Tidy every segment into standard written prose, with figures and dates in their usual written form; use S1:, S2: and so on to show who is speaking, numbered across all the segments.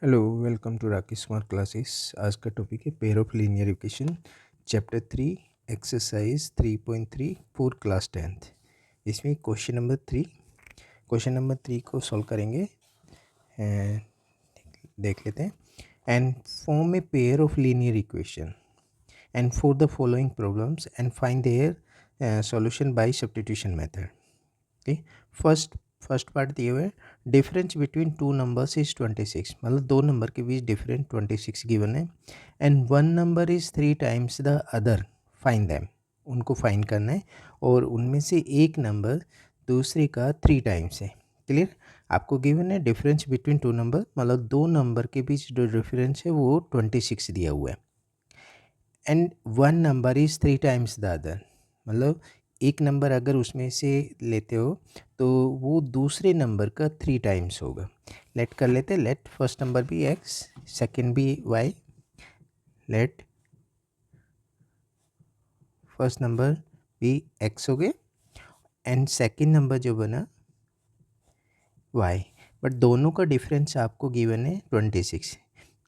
S1: Hello, welcome to Rakesh smart classes. आज का topic है pair of linear equation, chapter 3, exercise 3.3 for class 10th। इसमें question number 3 को solve करेंगे। एंड देख लेते हैं। And form a pair of linear equation and for the following problems and find their solution bye substitution method. Okay, first part दिए हुए difference between two numbers is 26, मतलब दो number के बीच डिफरेंस 26 गिवन है। And one number is 3 times the other, find them, उनको find करना है। और उनमें से एक नंबर दूसरे का 3 टाइम्स है। क्लियर? आपको गिवन है डिफरेंस बिटवीन टू नंबर, मतलब दो नंबर के बीच जो डिफरेंस है वो 26 दिया हुआ है। And one number is 3 times the other, मतलब एक नंबर अगर उसमें से लेते हो तो वो दूसरे नंबर का 3 टाइम्स होगा। लेट कर लेते, लेट फर्स्ट नंबर भी एक्स, सेकंड भी वाई। लेट फर्स्ट नंबर भी एक्स हो गए एंड सेकंड नंबर जो बना वाई, बट दोनों का डिफरेंस आपको गिवन है 26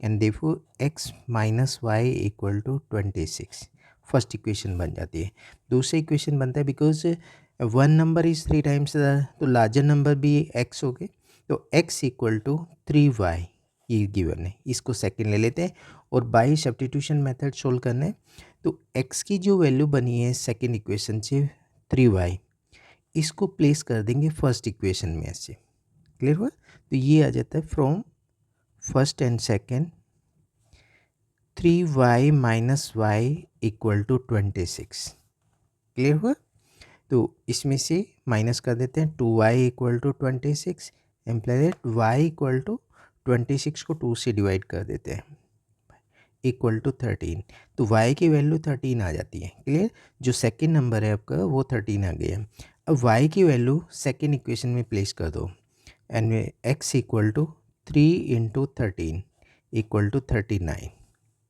S1: and therefore x minus y equal to 26। First equation बन जाती है। दूसरी इक्वेशन बनता है because one number is 3 times तो लार्जर नंबर भी एक्स हो गए, तो एक्स इक्वल टू 3y ये गिवन है। इसको सेकंड ले लेते हैं और बाय सब्स्टिट्यूशन मेथड सोल्व करना है। तो x की जो वैल्यू बनी है सेकंड इक्वेशन से 3y, इसको प्लेस कर देंगे फर्स्ट इक्वेशन में ऐसे। क्लियर हुआ? तो ये आ जाता है from first and second 3y minus y equal to 26। Clear हुआ? तो इसमें से माइनस कर देते हैं 2y equal to 26, imply that y equal to 26 को 2 से डिवाइड कर देते हैं इक्वल टू 13। तो y की वैल्यू 13 आ जाती है। क्लियर? जो सेकंड नंबर है आपका वो 13 आ गया। अब y की वैल्यू सेकंड इक्वेशन में प्लेस कर दो and x equal to 3 into 13 equal to 39।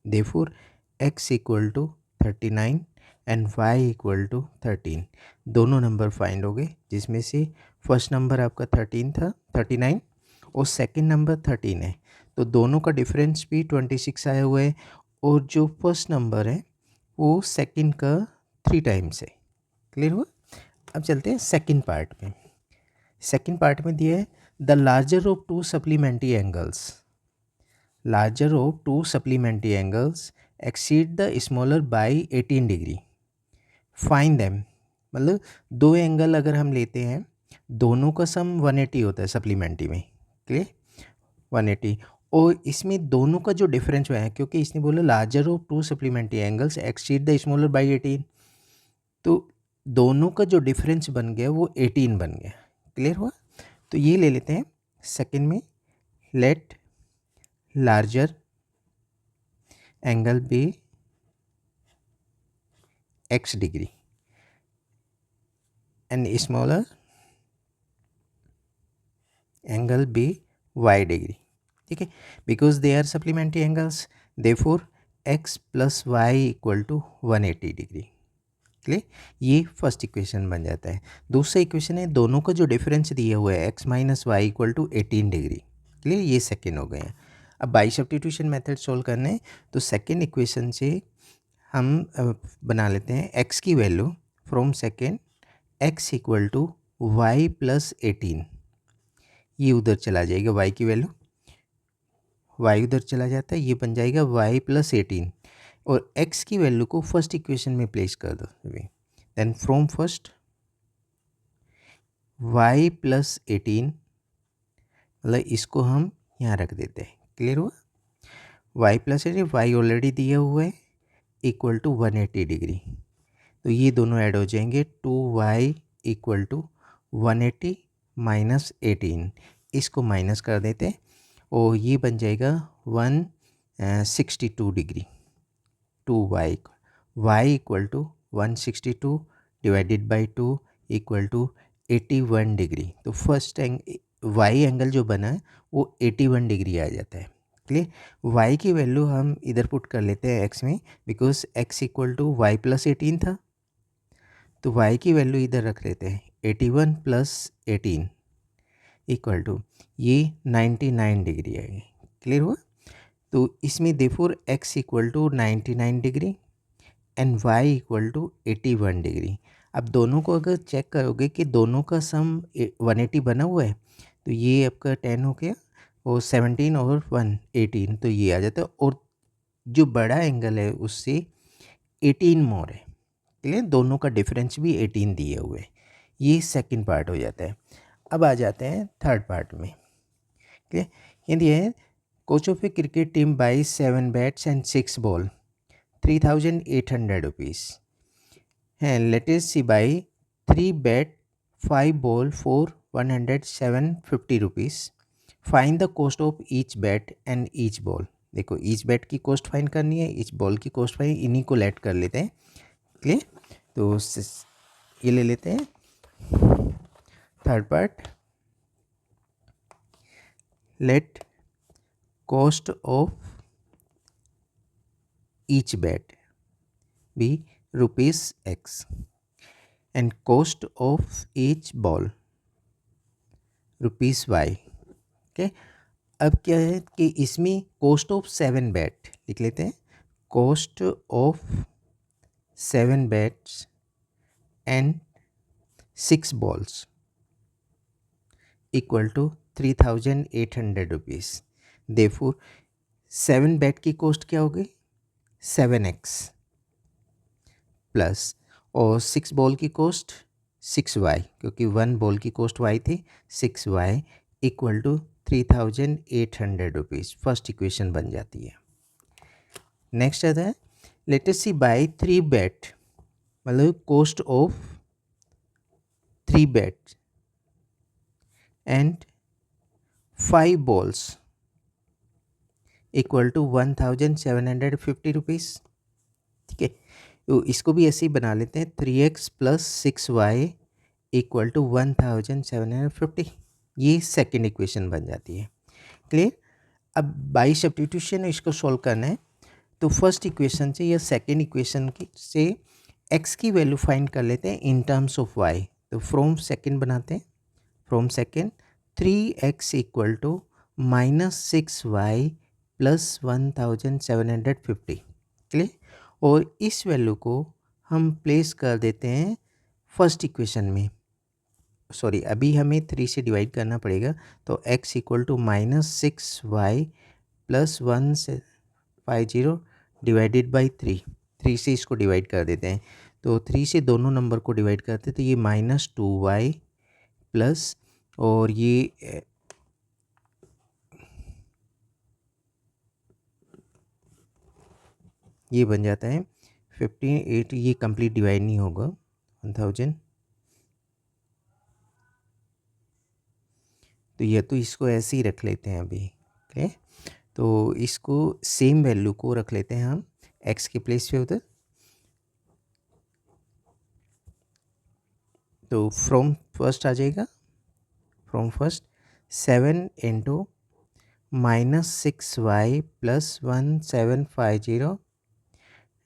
S1: Therefore x equal to 39 and y equal to 13। दोनों नंबर फाइंड हो गए, जिसमें से फर्स्ट नंबर आपका 13 था 39 और सेकंड नंबर 13 है। तो दोनों का डिफरेंस भी 26 आया हुआ है और जो फर्स्ट नंबर है वो सेकंड का 3 टाइम्स है। क्लियर हुआ? अब चलते हैं सेकंड पार्ट में। सेकंड पार्ट में दिया है the larger of to supplementary angles, larger of two supplementary angles exceed the smaller by 18 degree, find them। मतलब दो एंगल अगर हम लेते हैं, दोनों का सम 180 होता है सप्लीमेंट्री में। क्लियर? 180, और इसमें दोनों का जो डिफरेंस हुआ है, क्योंकि इसने बोला larger of to supplementary angles exceed the smaller by 18, तो दोनों का जो डिफरेंस बन गया वो 18 बन गया। क्लियर हुआ? तो ये ले लेते हैं सेकंड में, let larger angle be x degree and smaller angle be y degree. ठीक है, because they are supplementary angles, therefore x plus y equal to 180 degree. Clear? ये फर्स्ट इक्वेशन बन जाता है। दूसरा इक्वेशन है दोनों का जो डिफरेंस दिया हुआ है x minus y equal to 18 degree. Clear? ये सेकेंड हो गए हैं। अब बाई सब्स्टिट्यूशन मेथड सोल्व करने हैं, तो सेकेंड इक्वेशन से हम बना लेते हैं x की value from second x equal to y plus 18, ये उधर चला जाएगा, y की वैल्यू y उधर चला जाता है, ये बन जाएगा y प्लस 18 और x की वैल्यू को फर्स्ट इक्वेशन में प्लेस कर दो। Then from first y plus 18, मतलब इसको हम यहाँ रख देते हैं। क्लियर हुआ? y प्लस 18, y ऑलरेडी दिया हुआ है इक्वल टू 180 डिग्री, तो ये दोनों ऐड हो जाएंगे 2y इक्वल टू 180 माइनस 18, इसको माइनस कर देते हैं और ये बन जाएगा 162 degree. 2y y equal to 162 divided by 2 equal to 81 degree. तो फर्स्ट y एंगल जो बना है वो 81 डिग्री आ जाता है। क्लियर? y की वैल्यू हम इधर पुट कर लेते हैं x में, because x equal to y plus 18 था, तो y की वैल्यू इधर रख लेते हैं 81 प्लस 18 इक्वल टू ये 99 डिग्री आएगी। क्लियर हुआ? तो इसमें therefore x equal to 99 degree and y equal to 81 degree. अब दोनों को अगर चेक करोगे कि दोनों का सम 180 बना हुआ है, तो ये आपका 10 हो गया और 17 और 1 18, तो ये आ जाता है। और जो बड़ा एंगल है उससे 18 मोर है, क्लियर? दोनों का डिफरेंस भी 18 दिए हुए है। ये सेकंड पार्ट हो जाता है। अब आ जाते हैं थर्ड पार्ट में, क्लियर? ये दिया है coach of a cricket team buy 7 bats and 6 ball 3800 rupees है। Latest C by 3 bat 5 ball for 10750 rupees. Find the cost of each bat and each ball. देखो ईच बैट की cost find करनी है, each ball की cost find, इन्हीं को late कर लेते हैं, क्लियर? तो ये ले लेते हैं third part. Let cost of each bat be rupees x and cost of each ball rupees y. Okay, अब क्या है कि इसमें कॉस्ट ऑफ 7 बैट लिख लेते हैं। Cost of 7 bats and 6 balls equal to 3800 rupees. Therefore 7 bat की cost क्या होगी? 7x प्लस, और 6 बॉल की कॉस्ट 6y, क्योंकि 1 बॉल की कॉस्ट y थी, 6y equal to 3800 rupees. First equation बन जाती है। नेक्स्ट आता है let us see by 3 bat, मतलब cost of 3 bat and 5 balls equal to 1750 rupees. ठीक है, तो इसको भी ऐसे ही बना लेते हैं। 3x plus 6y equal to 1750। ये सेकेंड इक्वेशन बन जाती है, क्लियर? अब बाई सब्स्टिट्यूशन इसको सॉल्व करना है, तो फर्स्ट इक्वेशन से या सेकेंड इक्वेशन की से x की वैल्यू फाइंड कर लेते हैं इन टर्म्स ऑफ y। तो फ्रॉम सेकेंड बनाते हैं। From second 3x equal to -6y plus 1750, clear? और इस वैल्यू को हम प्लेस कर देते हैं फर्स्ट इक्वेशन में। सॉरी, अभी हमें 3 से डिवाइड करना पड़ेगा, तो x equal to -6y plus 150 divided by 3 से इसको डिवाइड कर देते हैं। तो 3 से दोनों नंबर को डिवाइड करते हैं, तो ये -2y प्लस, और ये बन जाता है 58। ये कंप्लीट डिवाइड नहीं होगा 1000, तो ये तो इसको ऐसे ही रख लेते हैं अभी, ओके? तो इसको सेम वैल्यू को रख लेते हैं हम x के प्लेस पे उधर। तो फ्रॉम फर्स्ट आ जाएगा, from first 7 into -6y plus 1750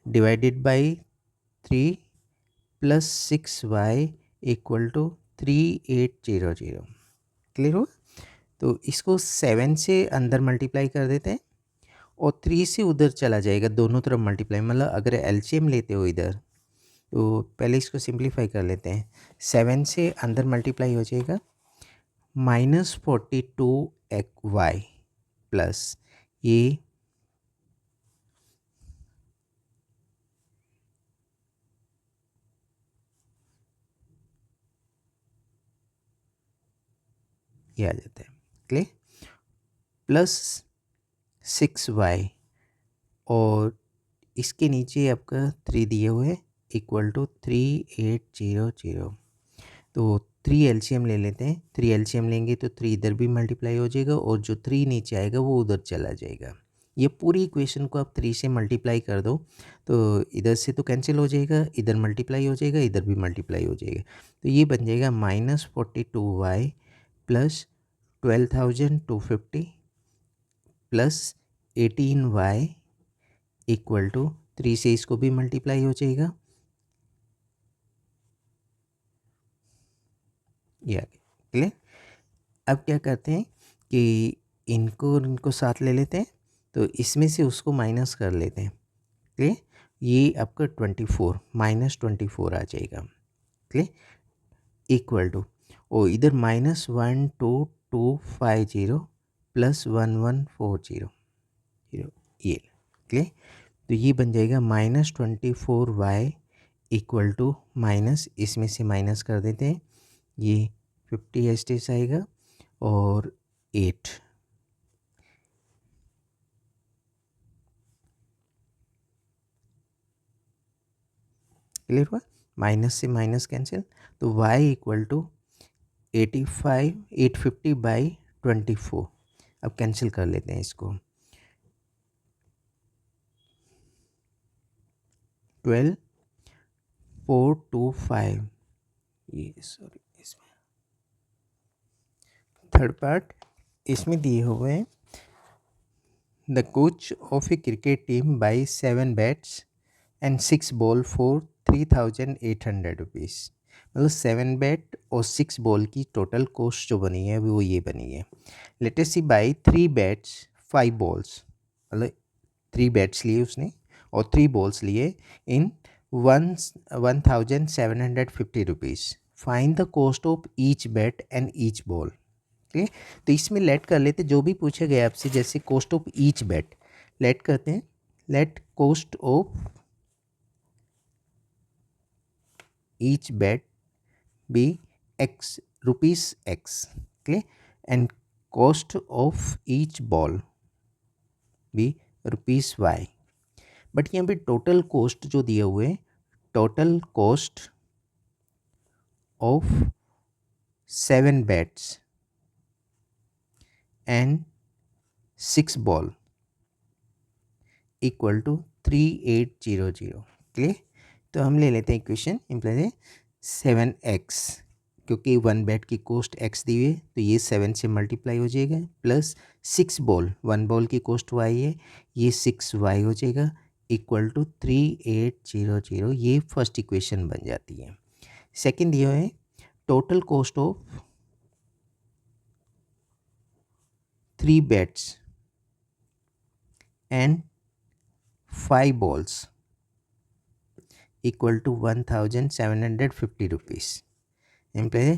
S1: divided by 3 plus 6y equal to 3800, clear हो? तो इसको 7 से अंदर मल्टीप्लाई कर देते हैं और 3 से उधर चला जाएगा, दोनों तरफ मल्टीप्लाई, मतलब अगर एलसीएम लेते हो इधर, तो पहले इसको सिंप्लीफाई कर लेते हैं। 7 से अंदर मल्टीप्लाई हो जाएगा -42y प्लस ये आ जाता है, क्लियर? प्लस 6y और इसके नीचे आपका 3 दिए हुए हैं इक्वल टू 3800। तो 3 एलसीएम ले लेते हैं। 3 एलसीएम लेंगे तो 3 इधर भी मल्टीप्लाई हो जाएगा और जो 3 नीचे आएगा वो उधर चला जाएगा। ये पूरी इक्वेशन को आप 3 से मल्टीप्लाई कर दो, तो इधर से तो कैंसिल हो जाएगा, इधर मल्टीप्लाई हो जाएगा, इधर भी मल्टीप्लाई हो जाएगा। तो ये बन जाएगा -42y plus 12,250 plus 18y equal to 3 से इसको भी मल्टीप्लाई हो जाएगा, ये आ गया, क्लियर? अब क्या करते हैं कि इनको साथ ले लेते हैं, तो इसमें से उसको माइनस कर लेते हैं। क्लियर? ये आपका 24 -24 आ जाएगा। क्लियर? इक्वल टू, ओ इधर -12250 प्लस 1140 ये। क्लियर? तो ये बन जाएगा -24y इक्वल टू माइनस, इसमें से माइनस कर देते हैं, ये 50 एस्टेस आएगा और 8। क्लियर हुआ? माइनस से माइनस कैंसिल, तो y इक्वल टू 850/24। अब कैंसिल कर लेते हैं इसको, 12425, ये सॉरी इसमें थर्ड पार्ट इसमें दिए हुए हैं, the coach of a cricket team buy 7 bats and 6 ball for 3800 rupees. मतलब 7 बैट और 6 बॉल की टोटल कॉस्ट जो बनी है वो ये बनी है। Let us see by 3 bats 5 balls, मतलब 3 बैट्स लिए उसने और 3 बॉल्स लिए in 1750 rupees. Find the cost of each bat and each ball. ठीक है, तो इसमें लेट कर लेते, जो भी पूछे गए आपसे, जैसे cost of each bat let करते हैं, let cost of each bat be x rupees x। Clear? And cost of each ball be rupees y। But यहाँ पे टोटल कॉस्ट जो दिए हुए हैं, total cost of 7 bats and 6 ball equal to 3800। Clear? तो हम ले लेते हैं इक्वेशन, इम्प्लाई 7x, क्योंकि 1 बैट की कॉस्ट x दी हुई है तो ये 7 से मल्टीप्लाई हो जाएगा, प्लस 6 बॉल, 1 बॉल की कॉस्ट y है, ये 6y हो जाएगा इक्वल टू 3800। ये फर्स्ट इक्वेशन बन जाती है। सेकंड ये है total cost of 3 bats and 5 balls equal to 1750 rupees. Imply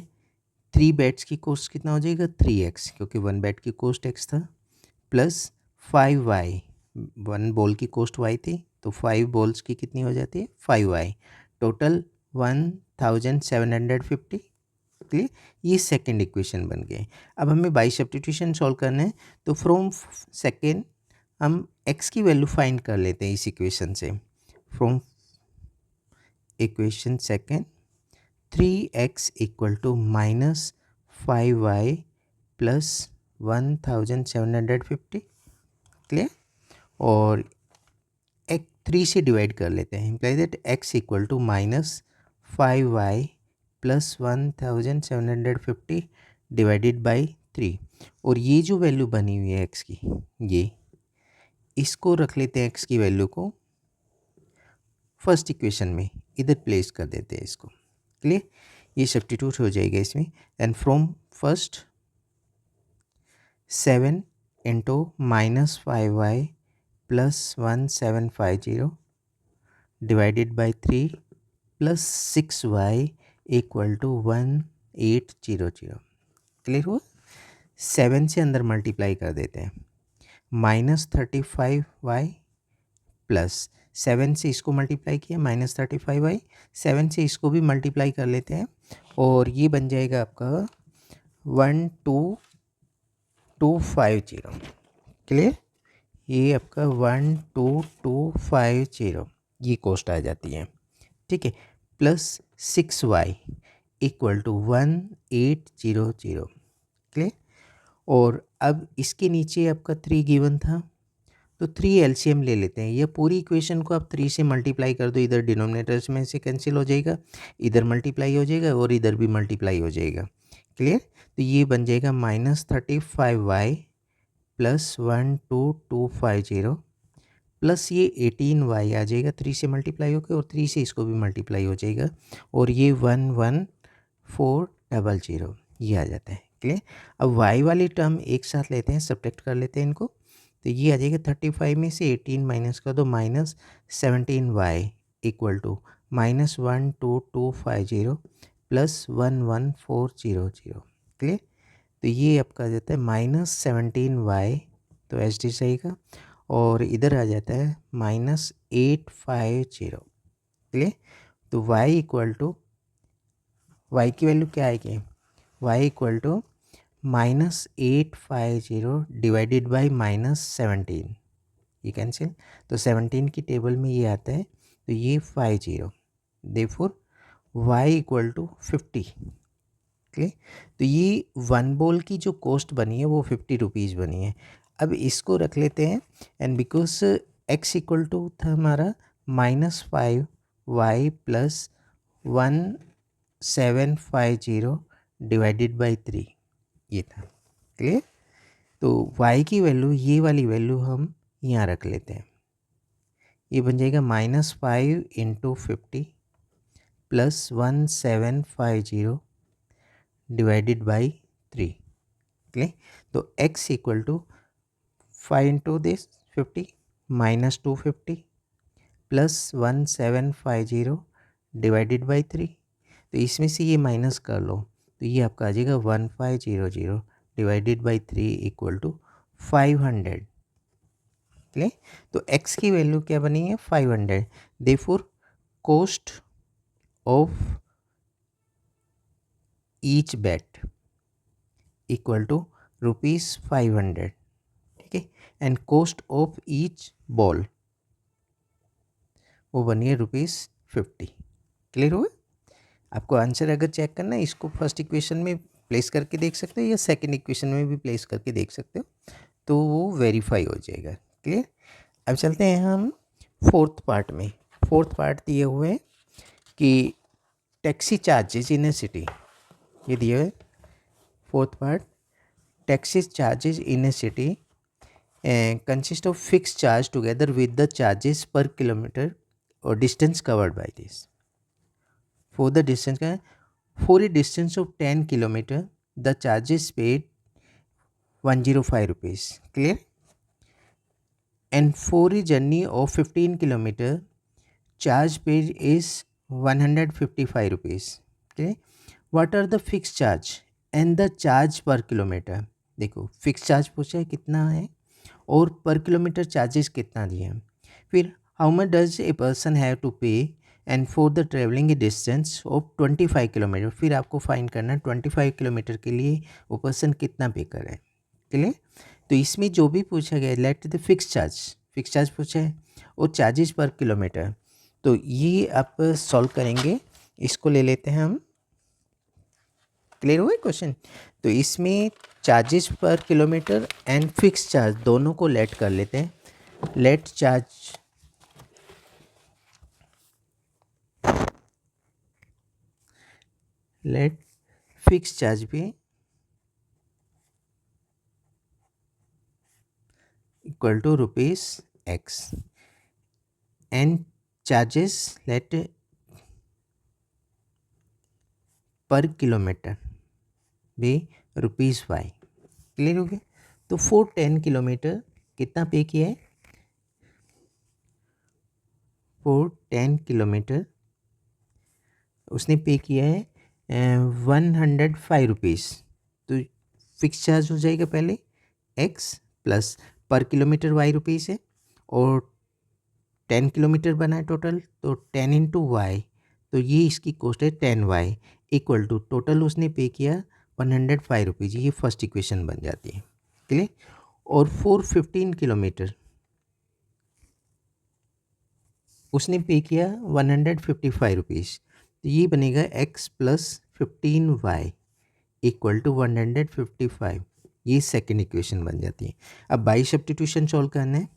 S1: 3 bats की कॉस्ट कितना हो जाएगा 3x, क्योंकि 1 बैट की कॉस्ट x था, प्लस 5y, 1 बॉल की कॉस्ट y थी तो 5 बॉल्स की कितनी हो जाती है 5y, टोटल 1750। क्लियर? ये सेकंड इक्वेशन बन गए। अब हमें बाई सब्स्टिट्यूशन सॉल्व करना है, तो फ्रॉम सेकंड हम x की वैल्यू फाइंड कर लेते हैं इस इक्वेशन से। From equation second 3x equal to -5y plus 1750। Clear? और एक 3 से डिवाइड कर लेते हैं, imply that x equal to -5y plus 1750 divided by 3। और ये जो वैल्यू बनी हुई है x की, ये इसको रख लेते हैं, x की वैल्यू को फर्स्ट इक्वेशन में इधर प्लेस कर देते हैं इसको। क्लियर? ये सब्स्टिट्यूट हो जाएगा इसमें, and from first 7 into -5y plus 1750 divided by 3 plus 6y equal to 1800। Clear हुआ? 7 से अंदर मल्टीप्लाई कर देते हैं, -35y प्लस 7 से इसको मल्टीप्लाई किया -35y, 7 से इसको भी मल्टीप्लाई कर लेते हैं और ये बन जाएगा आपका 12250। क्लियर? ये आपका 12250 ये कॉस्ट आ जाती है। ठीक है, plus 6y equal to 1800। Clear? और अब इसके नीचे आपका 3 गिवन था, तो 3 एलसीएम ले लेते हैं। ये पूरी इक्वेशन को आप 3 से मल्टीप्लाई कर दो, इधर डिनोमिनेटर्स में से कैंसिल हो जाएगा, इधर मल्टीप्लाई हो जाएगा और इधर भी मल्टीप्लाई हो जाएगा। क्लियर? तो ये बन जाएगा -35y प्लस 12250 प्लस ये 18y आ जाएगा, 3 से मल्टीप्लाई होकर और 3 से इसको भी मल्टीप्लाई हो जाएगा और ये 11400 ये आ जाता है। क्लियर। अब y वाली टर्म एक साथ लेते हैं, सब्ट्रैक्ट कर लेते हैं इनको, तो ये आ जाएगा 35 में से 18 माइनस कर दो, -17y equal to -12250 plus 11400। Clear. तो ये आपका आ जाता है -17y, तो एच डी रहेगा, और इधर आ जाता है -850। क्लियर। तो y इक्वल टू, y की वैल्यू क्या आएगी, y equal to -850 divided by -17, ये कैंसिल, तो 17 की टेबल में ये आता है, तो ये 50, therefore y equal to 50। Clear. तो ये वन बोल की जो कॉस्ट बनी है वो 50 रुपीज़ बनी है। अब इसको रख लेते हैं, and because x equal to था हमारा -5y प्लस 1750 डिवाइडेड बाई 3, ये था। क्लियर। तो y की वैल्यू, ये वाली वैल्यू हम यहाँ रख लेते हैं, ये बन जाएगा -5 into 50 plus 1750 divided by 3। Clear. तो x equal to 5 into this 50 -250 plus 1750 divided by 3। तो इसमें से ये माइनस कर लो, तो ये आपका आ जाएगा 1500 divided by 3 equal to 500। Clear. तो x की वैल्यू क्या बनी है, 500। Therefore cost of each bat equal to ₹500। ठीक है। And cost of each ball वो बनी है ₹50। क्लियर हुआ। आपको आंसर अगर चेक करना है, इसको फर्स्ट इक्वेशन में प्लेस करके देख सकते हो या सेकंड इक्वेशन में भी प्लेस करके देख सकते हो, तो वो वेरीफाई हो जाएगा। क्लियर। अब चलते हैं हम फोर्थ पार्ट में। फोर्थ पार्ट दिए हुए हैं कि टैक्सी चार्जेस इन ए सिटी, ये दिए हुए। Fourth part, taxi charges in A city consist of fixed charge together with the charges per kilometer or distance covered by this. For the distance, for a distance of 10 kilometer, the charges paid 105 rupees. Clear. And for a journey of 15 kilometer, charge paid is 155 rupees. Okay. What are the fixed charge and the charge per kilometer? देखो fix charge पूछा है कितना है और पर kilometre charges कितना दिए हैं। फिर how much does a person have to pay and for the travelling a distance of 25 kilometre, फिर आपको फाइंड करना है 25 किलोमीटर के लिए वो पर्सन कितना पे कर रहा है। क्लियर। तो इसमें जो भी पूछा गया, लेट द फिक्स चार्ज पूछा है और चार्जेस पर किलोमीटर, तो ये आप सॉल्व करेंगे। इसको ले लेते हैं हम। क्लियर हुआ क्वेश्चन। तो इसमें charges per kilometre and fix charge दोनों को लेट कर लेते हैं। लेट फिक्स चार्ज भी equal to ₹X and charges let per kilometre भी ₹Y। क्लियर हो गया। तो फॉर 10 किलोमीटर कितना पे किया है, फॉर 10 किलोमीटर उसने पे किया है 105 रुपीज़। तो फिक्स चार्ज हो जाएगा पहले X प्लस पर किलोमीटर Y रुपीज़ है, और 10 किलोमीटर बना है टोटल, तो 10 इंटू Y, तो ये इसकी कॉस्ट है 10Y इक्वल टू टोटल उसने पे किया 105 रुपीज़। ये फर्स्ट इक्वेशन बन जाती है। क्लियर। और फॉर 15 किलोमीटर उसने पे किया 155 रुपीज़, तो ये बनेगा X plus 15Y equal to 155। ये सेकेंड इक्वेशन बन जाती है। अब बाई सब्स्टिट्यूशन सॉल्व करना है,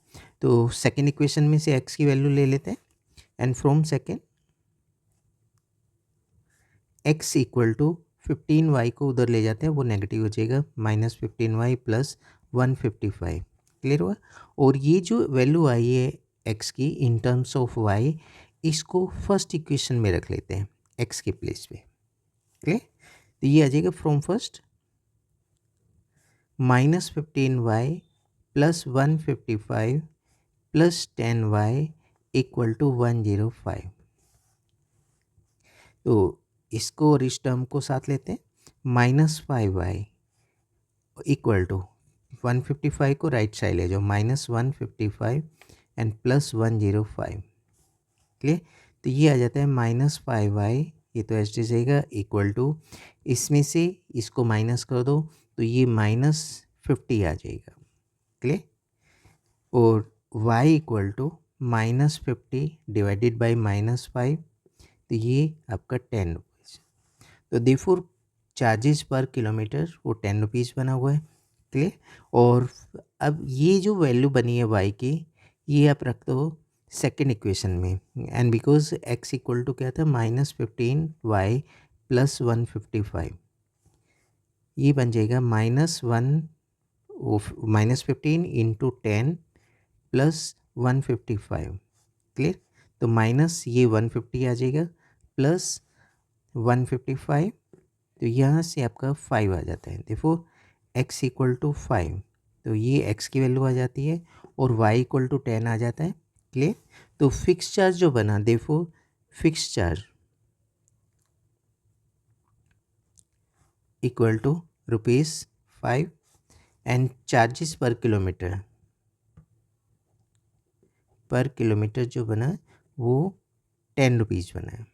S1: तो सेकेंड इक्वेशन में से X की वैल्यू ले लेते हैं, and from second X equal to 15Y को उधर ले जाते हैं, वो नेगेटिव हो जाएगा, -15Y प्लस 155। क्लियर हुआ। और ये जो वैल्यू आई है x की इन टर्म्स ऑफ y, इसको फर्स्ट इक्वेशन में रख लेते हैं x के प्लेस पे। क्लियर। तो ये आ जाएगा from first -15y plus 155 plus 10y equal to 105। तो इसको और इस टर्म को साथ लेते हैं, -5y इक्वल टू 155 को राइट साइड ले जाओ, -155 एंड प्लस 105। क्लियर? तो ये आ जाता है -5y, ये तो एच डी जाएगा, इक्वल टू इसमें से इसको माइनस कर दो तो ये -50 आ जाएगा। क्लियर? और y equal to -50 divided by -5, तो ये आपका 10 रुपीज़। तो देयरफॉर चार्जेस पर किलोमीटर वो 10 रुपीज़ बना हुआ है। क्लियर? और अब ये जो वैल्यू बनी है y की, ये आप रख दो सेकेंड इक्वेशन में, and because x equal to क्या था, -15y प्लस 155, ये बन जाएगा -15 इंटू 10 प्लस 155। क्लियर? तो माइनस ये 150 आ जाएगा प्लस 155, तो यहाँ से आपका 5 आ जाता है। देखो x इक्वल टू 5, तो ये x की वैल्यू आ जाती है और y इक्वल टू 10 आ जाता है। क्लियर? तो फिक्स चार्ज जो बना, देखो fix charge equal to ₹5 and charges per kilometre जो बना वो 10 रुपीज़ बना है।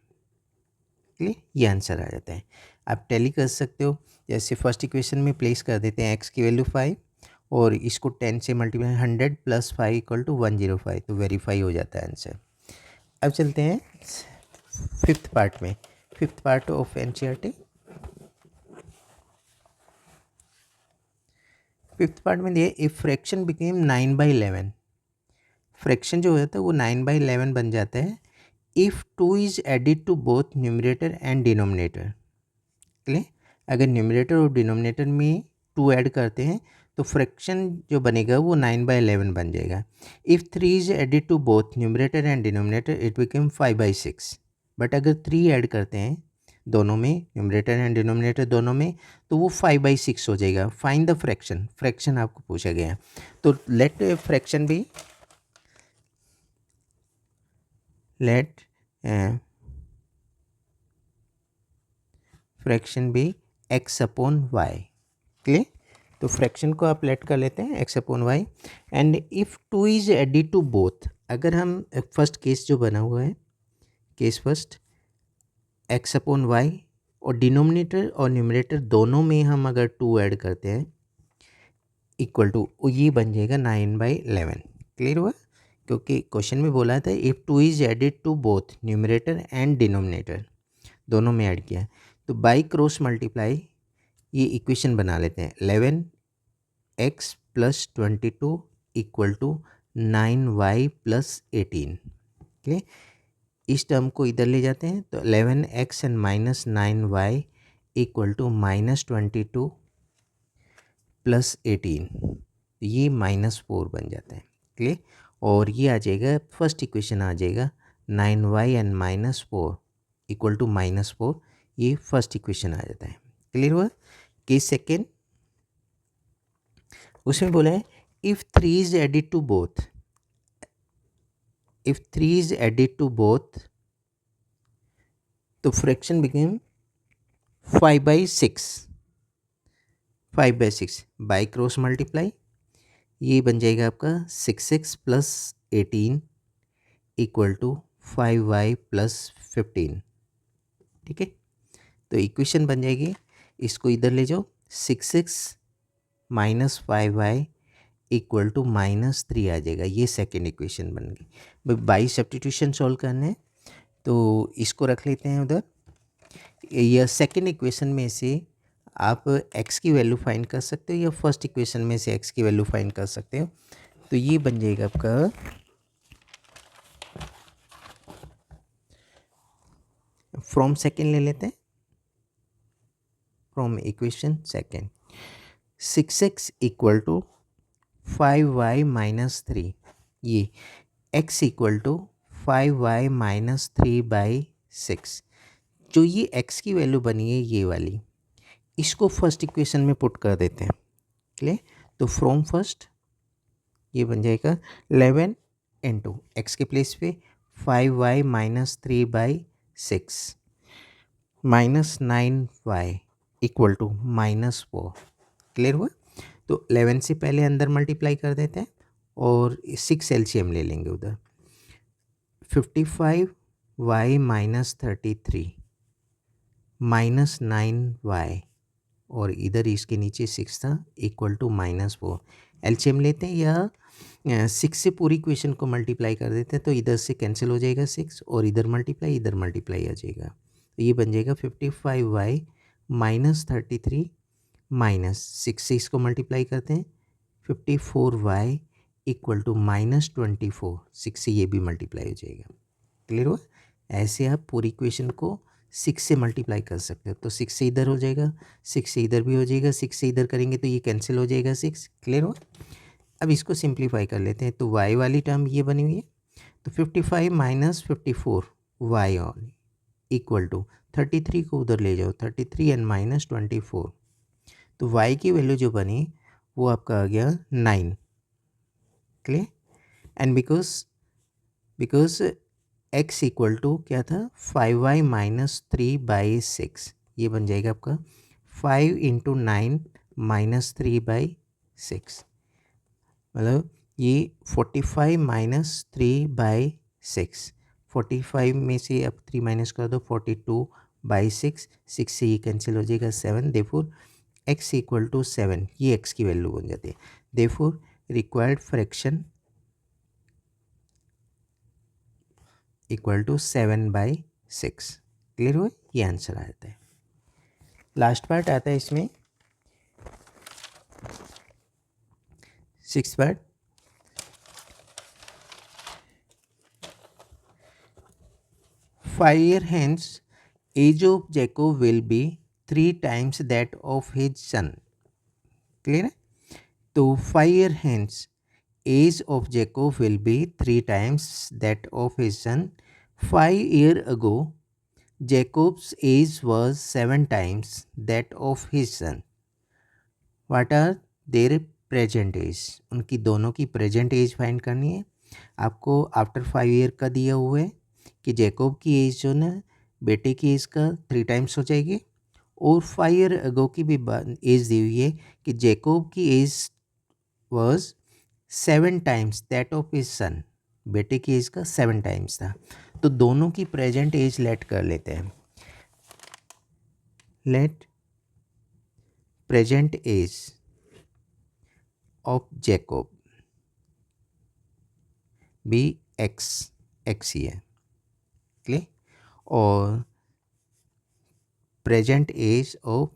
S1: क्लियर? ये आंसर आ जाता है। आप टैली कर सकते हो, जैसे फर्स्ट इक्वेशन में प्लेस कर देते हैं x की वैल्यू 5 और इसको 10 से मल्टीप्लाई, 100 प्लस 5 इक्वल टू 105, तो वेरीफाई हो जाता है आंसर। अब चलते हैं फिफ्थ पार्ट में, fifth part of NCERT. Fifth part में दिए इफ फ्रैक्शन बिकेम 9/11, फ्रैक्शन जो होता है वो 9/11 बन जाता है if 2 is added to both numerator and denominator. Clear? अगर न्यूमरेटर और डिनोमिनेटर में 2 ऐड करते हैं तो फ्रैक्शन जो बनेगा वो 9/11 बन जाएगा। If 3 is added to both numerator and denominator it become 5/6। But अगर 3 ऐड करते हैं दोनों में, न्यूमरेटर एंड डिनोमिनेटर दोनों में, तो वो 5/6 हो जाएगा। फाइंड द फ्रैक्शन, फ्रैक्शन आपको पूछा गया है। तो लेट फ्रैक्शन भी, लेट फ्रैक्शन भी x अपॉन वाई। क्लियर? तो फ्रैक्शन को आप लेट कर लेते हैं x upon y, and if 2 is added to both, अगर हम फर्स्ट केस जो बना हुआ है, case first x upon y और डिनोमिनेटर और न्यूमरेटर दोनों में हम अगर 2 ऐड करते हैं इक्वल टू, ये बन जाएगा 9/11। क्लियर हुआ? क्योंकि क्वेश्चन में बोला था if 2 is added to both numerator and denominator, दोनों में ऐड किया है, तो बाई क्रॉस मल्टीप्लाई ये इक्वेशन बना लेते हैं। 11x plus 22 equal to 9y plus 18। Clear? इस टर्म को इधर ले जाते हैं तो 11x and minus 9y equal to -22 plus 18, ये -4 बन जाता है। क्लियर? और ये आ जाएगा, फर्स्ट इक्वेशन आ जाएगा 9y एंड -4 इक्वल टू -4, ये फर्स्ट इक्वेशन आ जाता है। क्लियर हुआ? केस सेकेंड, उसमें बोला है if 3 is added to both, if 3 is added to both तो fraction became 5/6, 5/6 by cross multiply, ये बन जाएगा आपका 6x plus 18 equal to 5y plus 15। ठीक है? तो इक्वेशन बन जाएगी, इसको इधर ले जाओ, 6x minus 5y equal to -3 आ जाएगा। ये सेकेंड इक्वेशन बन गई। बाई सब्स्टिट्यूशन सॉल्व करना है तो इसको रख लेते हैं उधर। यह सेकेंड इक्वेशन में से आप x की वैल्यू फाइंड कर सकते हो या फर्स्ट इक्वेशन में से x की वैल्यू फाइंड कर सकते हो। तो ये बन जाएगा आपका फ्रॉम सेकेंड ले लेते हैं, from equation second 6x equal to 5y minus 3, ये x equal to 5y minus 3/6। जो ये x की वैल्यू बनी है ये वाली, इसको फर्स्ट इक्वेशन में पुट कर देते हैं। क्लियर। तो फ्रॉम फर्स्ट ये बन जाएगा 11 इंटू एक्स के प्लेस पे 5y minus 3/6 minus 9y equal to -4। Clear हुआ। तो 11 से पहले अंदर मल्टीप्लाई कर देते हैं और 6 एलसीएम ले लेंगे उधर। 55y माइनस 33 माइनस 9y और इधर इसके नीचे 6 था इक्वल टू -4। एलसीएम लेते हैं या 6 से पूरी इक्वेशन को मल्टीप्लाई कर देते हैं, तो इधर से कैंसिल हो जाएगा 6 और इधर मल्टीप्लाई आ जाएगा। तो ये बन जाएगा 55y माइनस 33 माइनस 6 से इसको मल्टीप्लाई करते हैं 54y इक्वल टू -24। 6 से ये भी मल्टीप्लाई हो जाएगा। क्लियर हुआ। ऐसे आप पूरी इक्वेशन को 6 से मल्टीप्लाई कर सकते हो। तो 6 से इधर हो जाएगा, 6 से इधर भी हो जाएगा, 6 से इधर करेंगे तो ये कैंसिल हो जाएगा 6। क्लियर हुआ। अब इसको सिंप्लीफाई कर लेते हैं। तो y वाली टर्म ये बनी हुई है, तो 55 minus 54 y on equal to 33 को उधर ले जाओ 33 एंड माइनस 24। तो y की वैल्यू जो बनी वो आपका आ गया 9। Clear. And because x equal to क्या था 5y माइनस 3/6, ये बन जाएगा आपका 5 इंटू 9 माइनस 3/6, मतलब ये 45 माइनस 3/6। 45 में से अब 3 माइनस कर दो 42/6। 6 से ये कैंसिल हो जाएगा 7। देयरफॉर x इक्वल टू 7, ये x की वैल्यू बन जाती है। Therefore required fraction equal to 7/6। Clear हुआ। ये आंसर आ जाता है। लास्ट पार्ट आता है इसमें 6th part. Five years hence, age of Jacob will be 3 times that of his son. Clear है। तो 5 years hence, age of Jacob will be 3 times that of his son. 5 years ago, Jacob's age was 7 times that of his son. What are their present age? उनकी दोनों की present as find करनी है आपको। After 5 year का दिया हुआ है कि जैकोब की एज जो ना बेटे की एज का 3 टाइम्स हो जाएगी, और 5 ईयर अगो की भी एज दी हुई है कि जैकोब की age was 7 times that of his son. बेटे की एज का 7 टाइम्स था। तो दोनों की प्रेजेंट एज लेट कर लेते हैं। Let present age of Jacob be x ही है। क्लियर। और present age of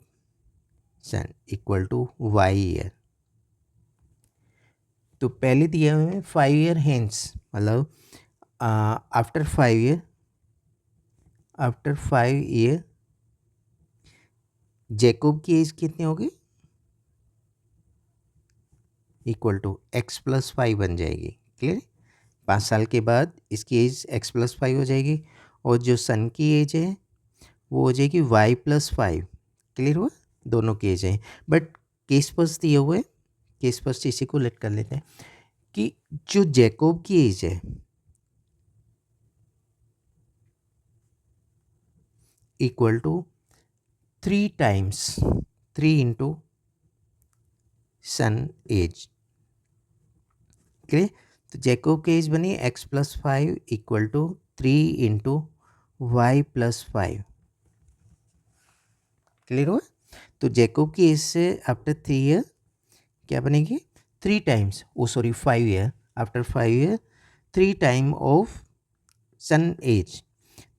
S1: son equal to y year. तो पहले दिया हुआ है 5 ईयर हेंस, मतलब आफ्टर 5 ईयर जैकोब की एज कितनी होगी इक्वल टू x प्लस 5 बन जाएगी। क्लियर। 5 साल के बाद इसकी एज x प्लस 5 हो जाएगी, और जो सन की एज है वो हो जाएगी y प्लस 5। क्लियर हुआ। दोनों की एज है, बट केस फर्स्ट दिए हुए, केस फर्स्ट इसी को लेट कर लेते हैं कि जो जैकोब की एज है equal to 3 times 3 into son age. Clear. तो जैकोब की एज बनी x plus 5 equal to 3 into y plus 5। Clear हुआ। तो जैकोब की एज से आफ्टर 3 ईयर क्या बनेगी 3 times, oh sorry 5 year, after 5 year 3 time of son age.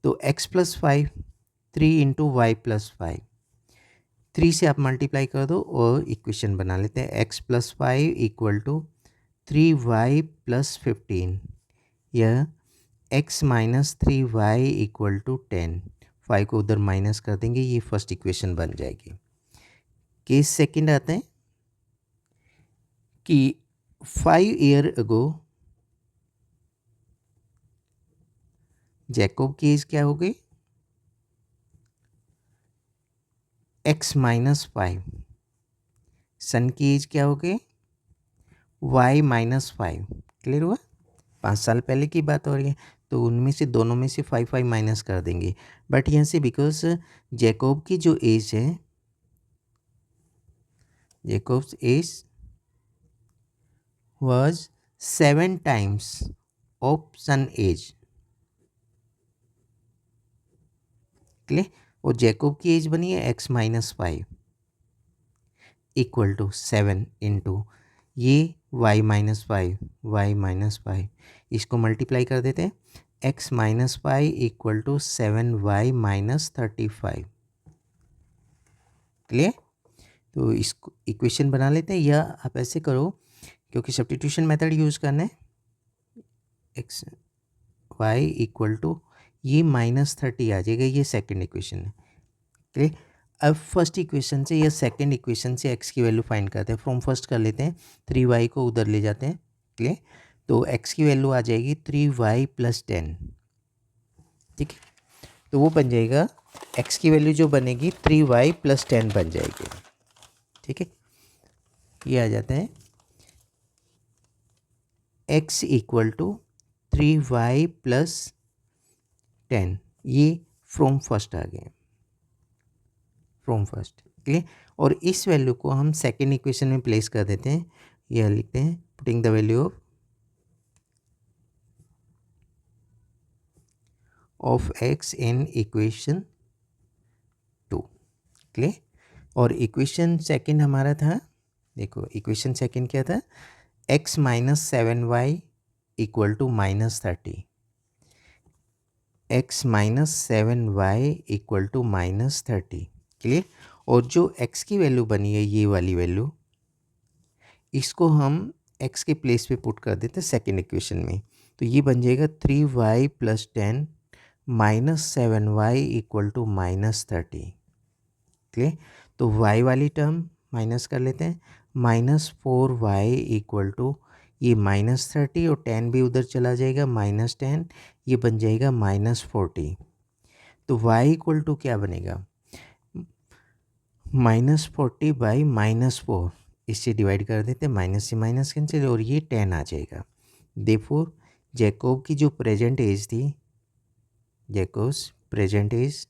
S1: तो x plus 5 3 into y plus 5, 3 से आप मल्टीप्लाई कर दो और इक्वेशन बना लेते हैं। x plus 5 equal to 3y plus 15 या x minus 3y equal to 10। 5 को उधर माइनस कर देंगे, ये फर्स्ट इक्वेशन बन जाएगी। केस सेकंड आते हैं कि 5 ईयर अगो जैकोब की एज क्या हो गई x माइनस 5, सन की एज क्या हो गई y माइनस 5। क्लियर हुआ? 5 साल पहले की बात हो रही है, तो उनमें से दोनों में से 5 माइनस कर देंगे। बट यहाँ से बिकॉज जैकोब की जो एज है, Jacob's age was 7 times of sun age। Clear? और जैकोब की एज बनी है x minus 5 equal to 7 into ये y माइनस 5 इसको मल्टीप्लाई कर देते हैं। x minus 5 equal to 7y minus 35। Clear? तो इसको इक्वेशन बना लेते हैं, या आप ऐसे करो, क्योंकि सब्स्टिट्यूशन मेथड यूज़ करना है। x y इक्वल टू ये -30 आ जाएगा, ये सेकंड इक्वेशन है। क्लियर? अब फर्स्ट इक्वेशन से या सेकंड इक्वेशन से x की वैल्यू फाइंड करते हैं। फ्रॉम फर्स्ट कर लेते हैं, 3y को उधर ले जाते हैं। क्लियर? तो x की वैल्यू आ जाएगी 3y प्लस 10। ठीक है, तो वो बन जाएगा, x की वैल्यू जो बनेगी 3y प्लस 10 बन जाएगी। ठीक है, ये आ जाता है x equal to 3y plus 10। ये फ्रॉम फर्स्ट आ गए, फ्रॉम फर्स्ट। क्लियर? और इस वैल्यू को हम सेकेंड इक्वेशन में प्लेस कर देते हैं। यह लिखते हैं putting the value of x in equation 2। Clear? और इक्वेशन सेकेंड हमारा था, देखो इक्वेशन सेकेंड क्या था, x minus 7y equal to -30। x minus 7y equal to -30। Clear? और जो x की वैल्यू बनी है, ये वाली वैल्यू, इसको हम x के प्लेस पे पुट कर देते हैं सेकेंड इक्वेशन में। तो ये बन जाएगा 3y plus 10 minus 7y equal to -30। Clear? तो y वाली टर्म माइनस कर लेते हैं, -4y इक्वल टू ये -30 और 10 भी उधर चला जाएगा, -10, ये बन जाएगा -40। तो y इक्वल टू क्या बनेगा, -40 बाई -4, इससे डिवाइड कर देते हैं, माइनस से माइनस कैंसिल और ये 10 आ जाएगा। देयरफॉर जैकोब की जो प्रेजेंट एज थी, Jacob's present age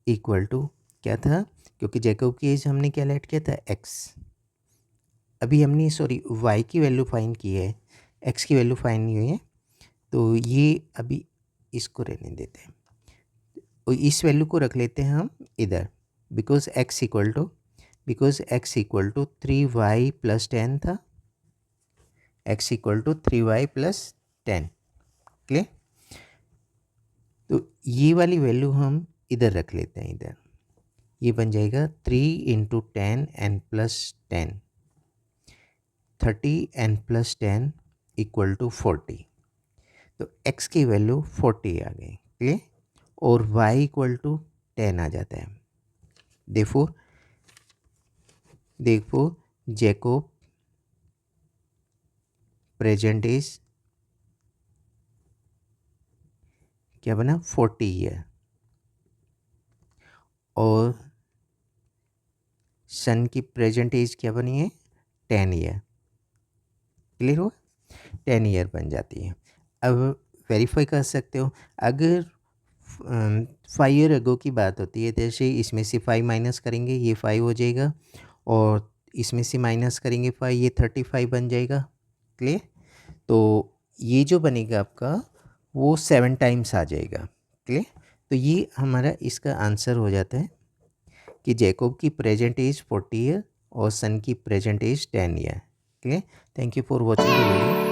S1: equal to क्या था, क्योंकि जैकोब की एज हमने क्या लेट किया था, x। अभी हमने y की वैल्यू फाइंड की है, x की वैल्यू फाइंड नहीं हुई है, तो ये अभी इसको रहने देते हैं और इस वैल्यू को रख लेते हैं हम इधर, because x equal to 3y plus 10 था, x equal to 3y plus 10। Clear? तो ये वाली वैल्यू हम इधर रख लेते हैं, इधर ये बन जाएगा 3 into 10 n plus 10, 30 n plus 10 equal to 40। तो x की वैल्यू 40 आ गई। क्लियर? और y इक्वल टू 10 आ जाता है। देयरफॉर जैकोब प्रेजेंट एज क्या बना, 40 ईयर, और सन की प्रेजेंट एज क्या बनी है, 10 ईयर। क्लियर हुआ? 10 ईयर बन जाती है। अब वेरीफाई कर सकते हो, अगर 5 ईयर अगो की बात होती है, जैसे इसमें से 5 माइनस करेंगे, ये 5 हो जाएगा, और इसमें से माइनस करेंगे 5, ये 35 बन जाएगा। क्लियर? तो ये जो बनेगा आपका, वो 7 टाइम्स आ जाएगा। क्लियर? तो ये हमारा इसका आंसर हो जाता है कि जैकोब की प्रेजेंट एज 40 ईयर और सन की present age 10 year. Clear? Thank you for watching the video.